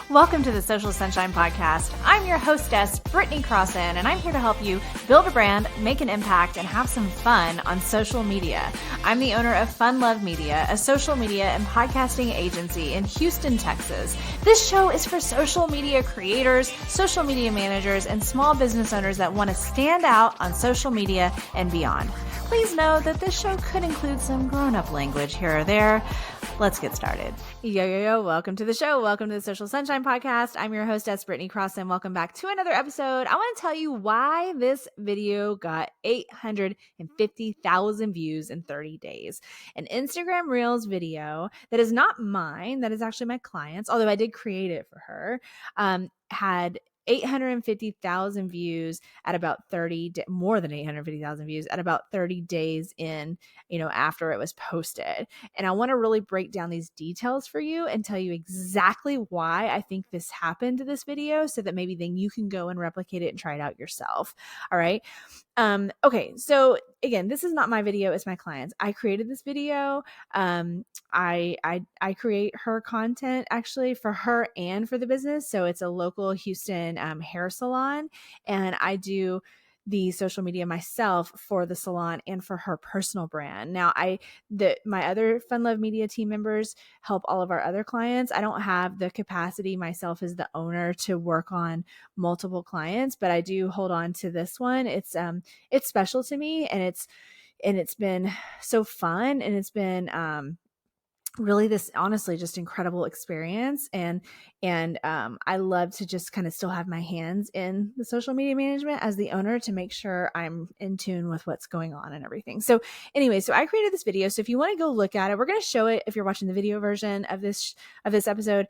Welcome to the Social Sunshine Podcast. I'm your hostess, Brittany Crossan, and I'm here to help you build a brand, make an impact, and have some fun on social media. I'm the owner of Fun Love Media, a social media and podcasting agency in Houston, Texas. This show is for social media creators, social media managers, and small business owners that want to stand out on social media and beyond. Please know that this show could include some grown-up language here or there. Let's get started. Yo. Welcome to the show. Welcome to the Social Sunshine Podcast. I'm your hostess, Brittany Crossan. Welcome back to another episode. I want to tell you why this video got 850,000 views in 30 days. An Instagram Reels video that is not mine, that is actually my client's, although I did create it for her, had 850,000 views at about more than 850,000 views at about 30 days in, after it was posted. And I want to really break down these details for you and tell you exactly why I think this happened to this video so that maybe then you can go and replicate it and try it out yourself. All right. Okay. So again, this is not my video. It's my client's. I created this video. I create her content actually for her and for the business. So it's a local Houston hair salon, and I do the social media myself for the salon and for her personal brand. Now my other Fun Love Media team members help all of our other clients. I don't have the capacity myself as the owner to work on multiple clients, but I do hold on to this one. It's special to me, and it's been so fun, and it's been really this honestly just incredible experience. And I love to just kind of still have my hands in the social media management as the owner to make sure I'm in tune with what's going on and everything. So anyway, so I created this video. So if you want to go look at it, we're going to show it if you're watching the video version of this episode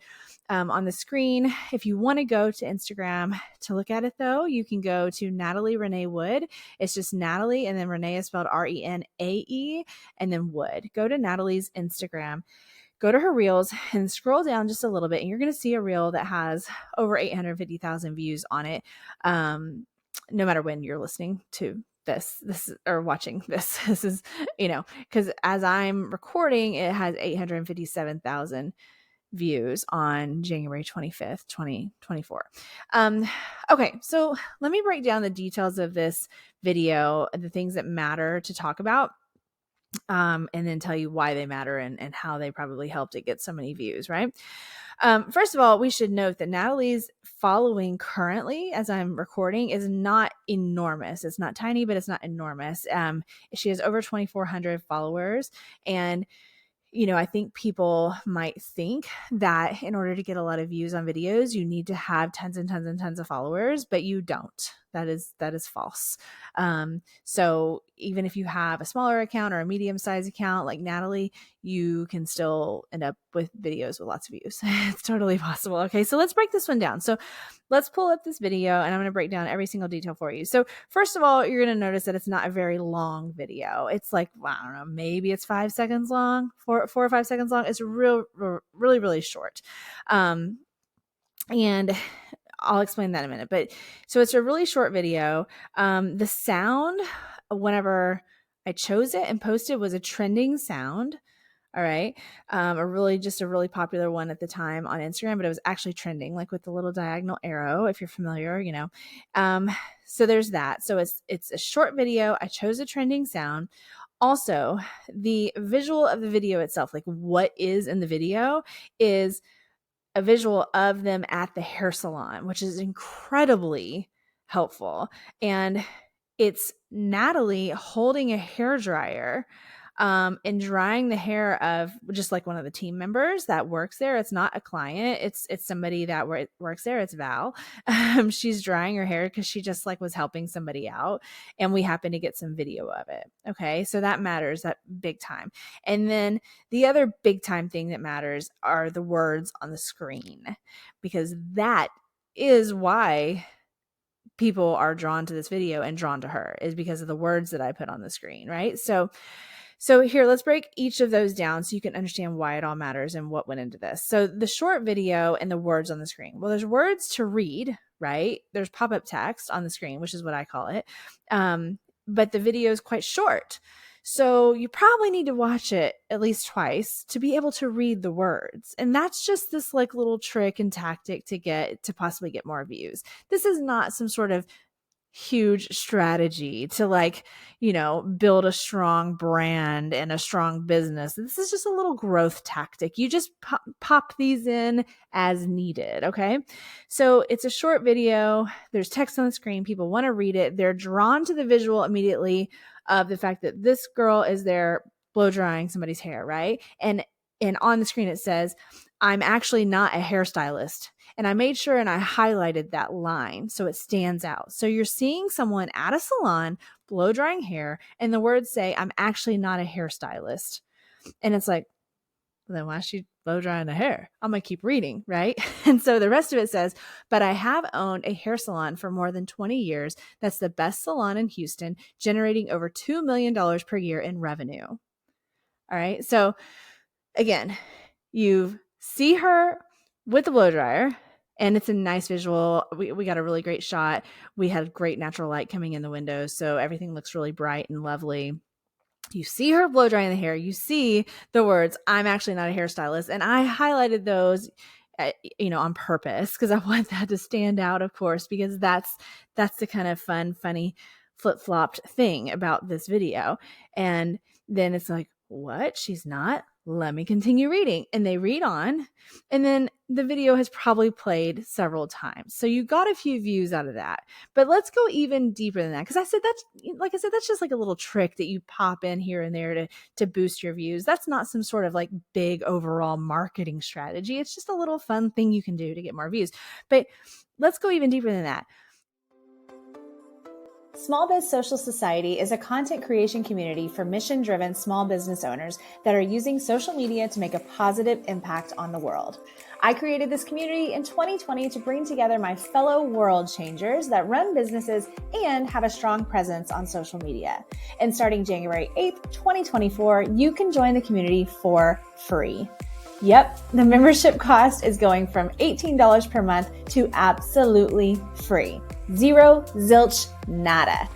on the screen. If you want to go to Instagram to look at it though, you can go to Natalie Renee Wood. It's just Natalie, and then Renee is spelled Renae, and then Wood. Go to Natalie's Instagram. Go to her reels and scroll down just a little bit, and you're going to see a reel that has over 850,000 views on it. No matter when you're listening to this or watching this is, because as I'm recording, it has 857,000 views on January 25th, 2024. Okay. So let me break down the details of this video, the things that matter to talk about. And then tell you why they matter and how they probably helped it get so many views, right? First of all, we should note that Natalie's following currently, as I'm recording, is not enormous. It's not tiny, but it's not enormous. She has over 2,400 followers, and I think people might think that in order to get a lot of views on videos, you need to have tons and tons and tons of followers, but you don't. That is false. So even if you have a smaller account or a medium-sized account like Natalie, you can still end up with videos with lots of views. It's totally possible. Okay, so let's break this one down. So let's pull up this video, and I'm going to break down every single detail for you. So first of all, you're going to notice that it's not a very long video. It's like, I don't know, maybe it's 5 seconds long, 4 or 5 seconds long. It's really, really short. And I'll explain that in a minute. But so it's a really short video. The sound, whenever I chose it and posted, was a trending sound. All right. A really popular one at the time on Instagram, but it was actually trending, like with the little diagonal arrow, if you're familiar, so there's that. So it's a short video. I chose a trending sound. Also, the visual of the video itself, like what is in the video, is a visual of them at the hair salon, which is incredibly helpful. And it's Natalie holding a hair dryer and drying the hair of just like one of the team members that works there. It's not a client. It's somebody that works there. It's Val. She's drying her hair because she just like was helping somebody out, and we happen to get some video of it. Okay. So that matters, that big time. And then the other big time thing that matters are the words on the screen, because that is why people are drawn to this video and drawn to her, is because of the words that I put on the screen. Right. So here, let's break each of those down so you can understand why it all matters and what went into this. So the short video and the words on the screen. Well, there's words to read, right? There's pop-up text on the screen, which is what I call it. But the video is quite short. So you probably need to watch it at least twice to be able to read the words. And that's just this like little trick and tactic to possibly get more views. This is not some sort of huge strategy to like, build a strong brand and a strong business. This is just a little growth tactic. You just pop these in as needed. Okay. So it's a short video. There's text on the screen. People want to read it. They're drawn to the visual immediately of the fact that this girl is there blow drying somebody's hair. Right. And on the screen, it says, I'm actually not a hairstylist. And I made sure and I highlighted that line so it stands out. So you're seeing someone at a salon blow drying hair, and the words say, I'm actually not a hairstylist. And it's like, well, then why is she blow drying the hair? I'm going to keep reading, right? And so the rest of it says, but I have owned a hair salon for more than 20 years. That's the best salon in Houston, generating over $2 million per year in revenue. All right. So again, you see her with the blow dryer, and it's a nice visual. We got a really great shot. We had great natural light coming in the windows, so everything looks really bright and lovely. You see her blow drying the hair. You see the words, I'm actually not a hairstylist. And I highlighted those, on purpose because I want that to stand out, of course, because that's the kind of fun, funny, flip-flopped thing about this video. And then it's like, what? She's not? Let me continue reading. And they read on. And then the video has probably played several times. So you got a few views out of that. But let's go even deeper than that. Because that's just like a little trick that you pop in here and there to boost your views. That's not some sort of like big overall marketing strategy. It's just a little fun thing you can do to get more views. But let's go even deeper than that. Small Biz Social Society is a content creation community for mission-driven small business owners that are using social media to make a positive impact on the world. I created this community in 2020 to bring together my fellow world changers that run businesses and have a strong presence on social media. And starting January 8th, 2024, you can join the community for free. Yep, the membership cost is going from $18 per month to absolutely free. Zero, zilch, nada.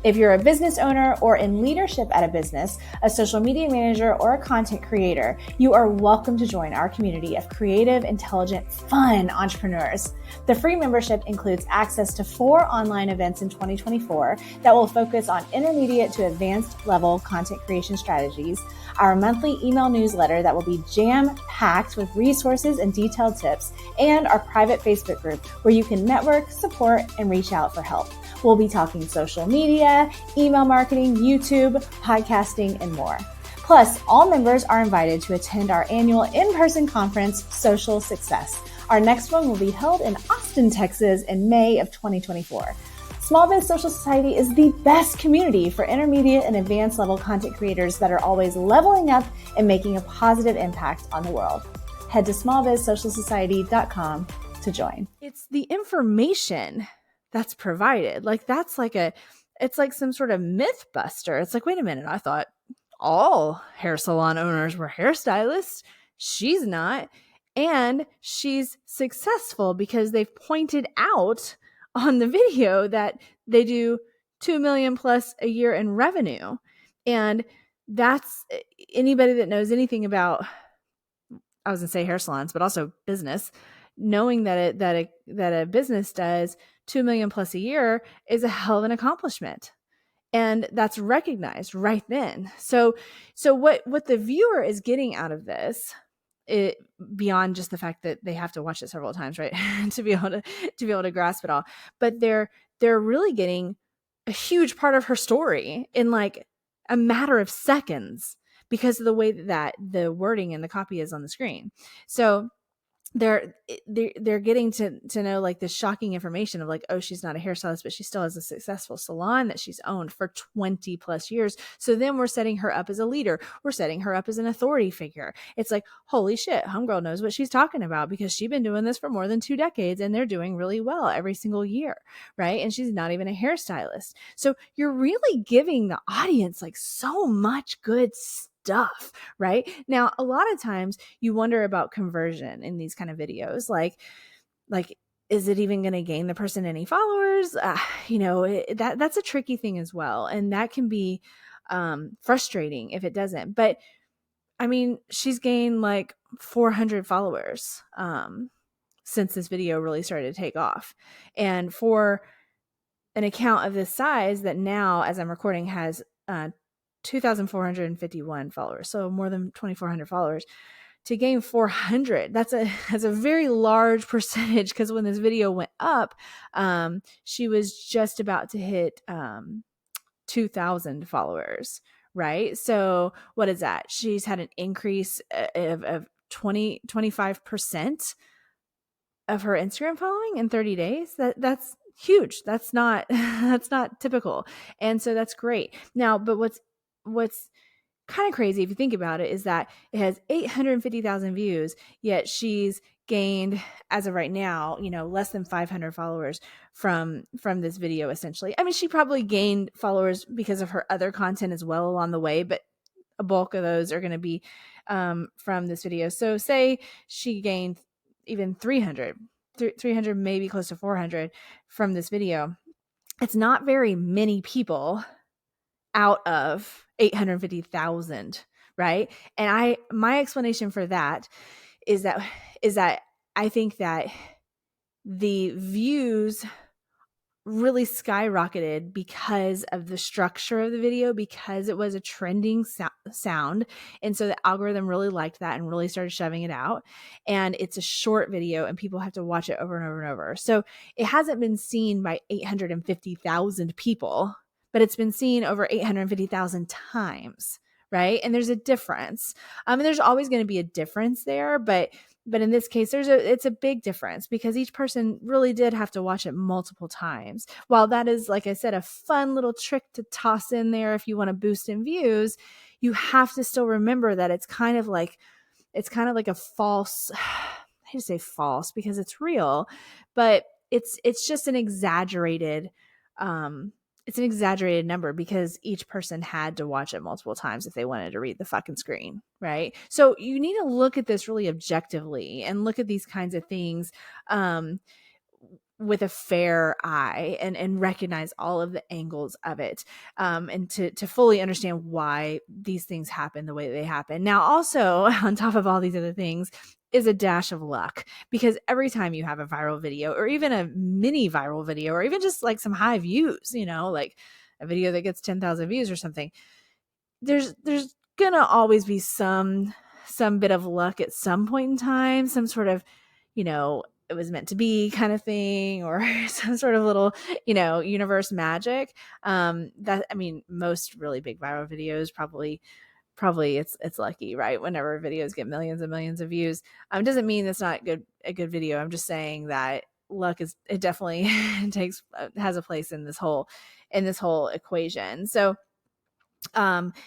If you're a business owner or in leadership at a business, a social media manager, or a content creator, you are welcome to join our community of creative, intelligent, fun entrepreneurs. The free membership includes access to 4 online events in 2024 that will focus on intermediate to advanced level content creation strategies, our monthly email newsletter that will be jam-packed with resources and detailed tips, and our private Facebook group where you can network, support, and reach out for help. We'll be talking social media, email marketing, YouTube, podcasting, and more. Plus, all members are invited to attend our annual in-person conference, Social Success. Our next one will be held in Austin, Texas in May of 2024. Small Biz Social Society is the best community for intermediate and advanced level content creators that are always leveling up and making a positive impact on the world. Head to smallbizsocialsociety.com to join. It's the information that's provided. It's like some sort of myth buster. It's like, wait a minute, I thought all hair salon owners were hairstylists. She's not. And she's successful because they've pointed out on the video that they do 2 million plus a year in revenue. And that's anybody that knows anything about, I was gonna say hair salons, but also business, knowing that a business does 2 million plus a year is a hell of an accomplishment. And that's recognized right then. So what the viewer is getting out of this, beyond just the fact that they have to watch it several times, right, to be able to grasp it all, but they're really getting a huge part of her story in like a matter of seconds because of the way that the wording and the copy is on the screen. So they're getting to know like this shocking information of like, oh, she's not a hairstylist, but she still has a successful salon that she's owned for 20 plus years. So then we're setting her up as a leader. We're setting her up as an authority figure. It's like, holy shit, homegirl knows what she's talking about because she's been doing this for more than 2 decades and they're doing really well every single year, right? And she's not even a hairstylist. So you're really giving the audience like so much good stuff, right? Now, a lot of times you wonder about conversion in these kind of videos, like, is it even going to gain the person any followers? That's a tricky thing as well. And that can be frustrating if it doesn't. But I mean, she's gained like 400 followers since this video really started to take off. And for an account of this size that now, as I'm recording, has 2,451 followers, so more than 2,400 followers, to gain 400, that's a very large percentage, because when this video went up, she was just about to hit 2,000 followers, right? So what is that? She's had an increase of 25% of her Instagram following in 30 days. That's huge. That's not that's not typical. And so that's great. Now, but what's kind of crazy if you think about it is that it has 850,000 views, yet she's gained, as of right now, less than 500 followers from this video, essentially. I mean, she probably gained followers because of her other content as well along the way, but a bulk of those are going to be from this video. So say she gained even 300, maybe close to 400 from this video. It's not very many people out of 850,000, right? And my explanation for that is that I think that the views really skyrocketed because of the structure of the video, because it was a trending sound. And so the algorithm really liked that and really started shoving it out. And it's a short video and people have to watch it over and over and over. So it hasn't been seen by 850,000 people, but it's been seen over 850,000 times, right? And there's a difference. And there's always going to be a difference there, but in this case, it's a big difference because each person really did have to watch it multiple times. While that is, like I said, a fun little trick to toss in there if you want to boost in views, you have to still remember that it's kind of like a false, I hate to say false because it's real, but it's just an exaggerated number because each person had to watch it multiple times if they wanted to read the fucking screen, right? So you need to look at this really objectively and look at these kinds of things with a fair eye and recognize all of the angles of it, and to fully understand why these things happen the way they happen. Now, also, on top of all these other things, is a dash of luck, because every time you have a viral video or even a mini viral video or even just like some high views, like a video that gets 10,000 views or something, there's gonna always be some bit of luck at some point in time, some sort of, it was meant to be kind of thing, or some sort of little, universe magic. Most really big viral videos probably it's lucky, right? Whenever videos get millions and millions of views, doesn't mean it's not a good video. I'm just saying that luck it definitely has a place in this whole equation. So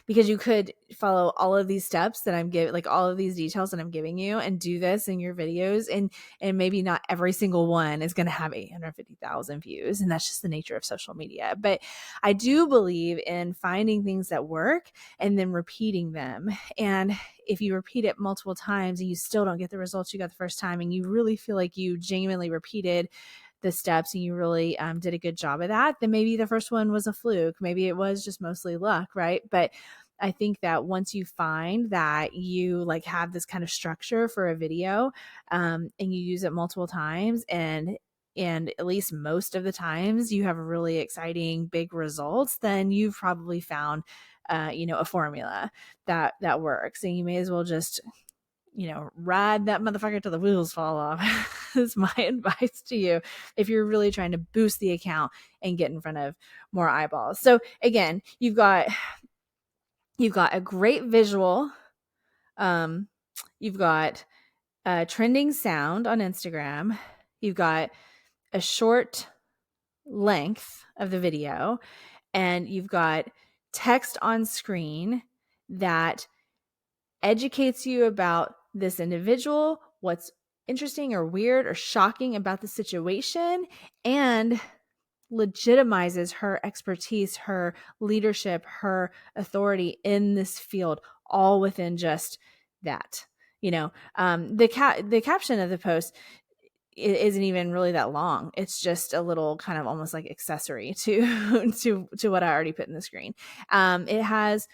because you could follow all of these steps that I'm giving, like all of these details that I'm giving you, and do this in your videos, and maybe not every single one is going to have 850,000 views, and that's just the nature of social media. But I do believe in finding things that work and then repeating them. And if you repeat it multiple times and you still don't get the results you got the first time, and you really feel like you genuinely repeated the steps and you really did a good job of that, then maybe the first one was a fluke. Maybe it was just mostly luck, right? But I think that once you find that you like have this kind of structure for a video, and you use it multiple times, and at least most of the times you have really exciting big results, then you've probably found a formula that works, and you may as well just ride that motherfucker till the wheels fall off is my advice to you if you're really trying to boost the account and get in front of more eyeballs. So again, you've got a great visual, you've got a trending sound on Instagram, you've got a short length of the video, and you've got text on screen that educates you about this individual, what's interesting or weird or shocking about the situation, and legitimizes her expertise, her leadership, her authority in this field, all within just that. The caption of the post it isn't even really that long. It's just a little kind of almost like accessory to to what I already put in the screen. It has,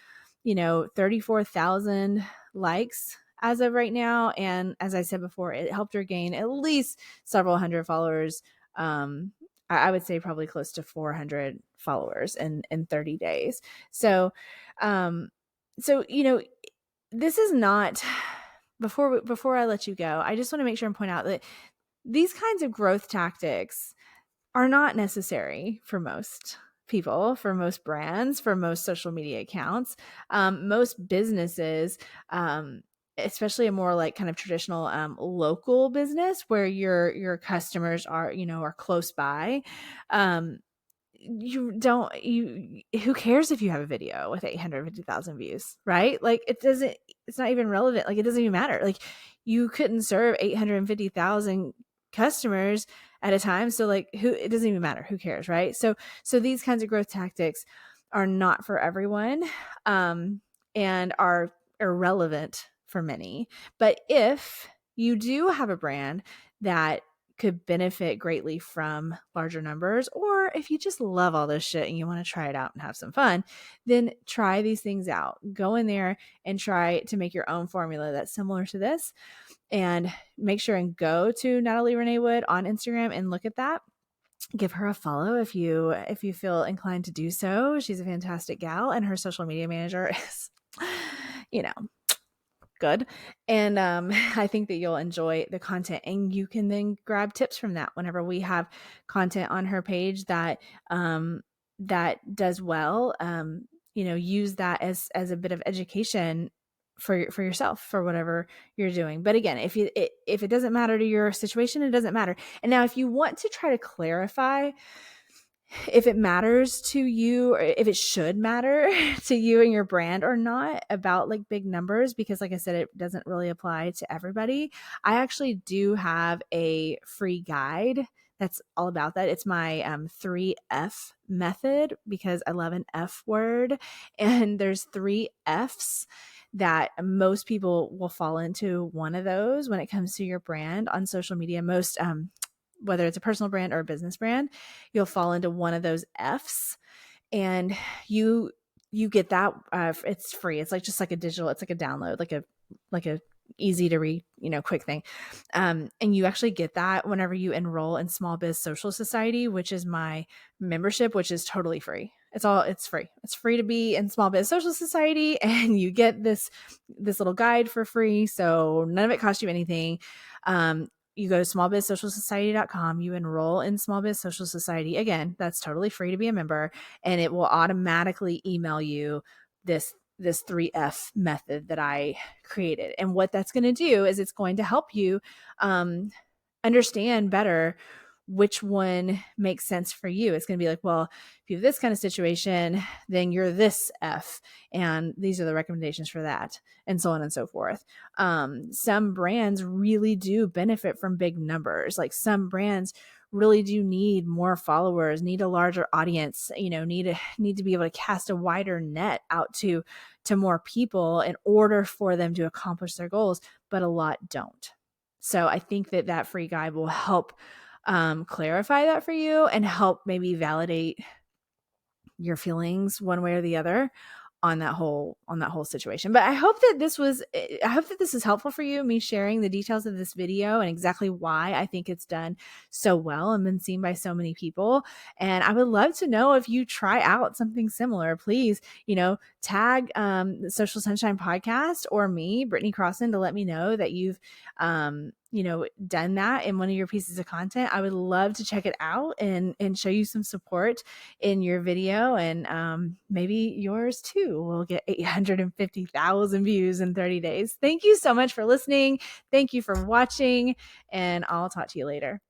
34,000 likes as of right now, and as I said before, it helped her gain at least several hundred followers. I would say probably close to 400 followers in 30 days. So, um, this is not, before I let you go, I just want to make sure and point out that these kinds of growth tactics are not necessary for most people, for most brands, for most social media accounts. Most businesses, especially a more like kind of traditional local business where your customers are close by. You don't you Who cares if you have a video with 850,000 views, right? Like it's not even relevant. Like it doesn't even matter. Like you couldn't serve 850,000 customers at a time. So like it doesn't even matter. Who cares, right? So these kinds of growth tactics are not for everyone, and are irrelevant for many. But if you do have a brand that could benefit greatly from larger numbers, or if you just love all this shit and you want to try it out and have some fun, then try these things out. Go in there and try to make your own formula that's similar to this, and make sure and go to Natalie Renee Wood on Instagram and look at that. Give her a follow if you feel inclined to do so. She's a fantastic gal, and her social media manager is, good. And I think that you'll enjoy the content, and you can then grab tips from that whenever we have content on her page that that does well. Use that as a bit of education for yourself, for whatever you're doing. But again, if it doesn't matter to your situation, it doesn't matter. And now if you want to try to clarify if it matters to you, or if it should matter to you and your brand or not, about like big numbers, because like I said, it doesn't really apply to everybody. I actually do have a free guide that's all about that. It's my 3F method, because I love an F word, and there's 3 F's that most people will fall into one of those when it comes to your brand on social media. Most whether it's a personal brand or a business brand, you'll fall into one of those F's, and you get that. It's free. It's like just like a digital. It's like a download, like a easy to read, quick thing. And you actually get that whenever you enroll in Small Biz Social Society, which is my membership, which is totally free. It's free. It's free to be in Small Biz Social Society, and you get this little guide for free. So none of it costs you anything. You go to smallbizsocialsociety.com, you enroll in Small Biz Social Society. Again, that's totally free to be a member, and it will automatically email you this 3F method that I created. And what that's going to do is it's going to help you understand better which one makes sense for you. It's going to be like, well, if you have this kind of situation, then you're this F, and these are the recommendations for that, and so on and so forth. Some brands really do benefit from big numbers. Like some brands really do need more followers, need a larger audience, need to be able to cast a wider net out to more people in order for them to accomplish their goals, but a lot don't. So I think that free guide will help clarify that for you, and help maybe validate your feelings one way or the other on that whole situation. But I hope that this is helpful for you, me sharing the details of this video and exactly why I think it's done so well and been seen by so many people. And I would love to know if you try out something similar. Please, tag the Social Sunshine Podcast or me, Brittany Crossan, to let me know that you've done that in one of your pieces of content. I would love to check it out and show you some support in your video, and maybe yours too will get 850,000 views in 30 days. Thank you so much for listening. Thank you for watching, and I'll talk to you later.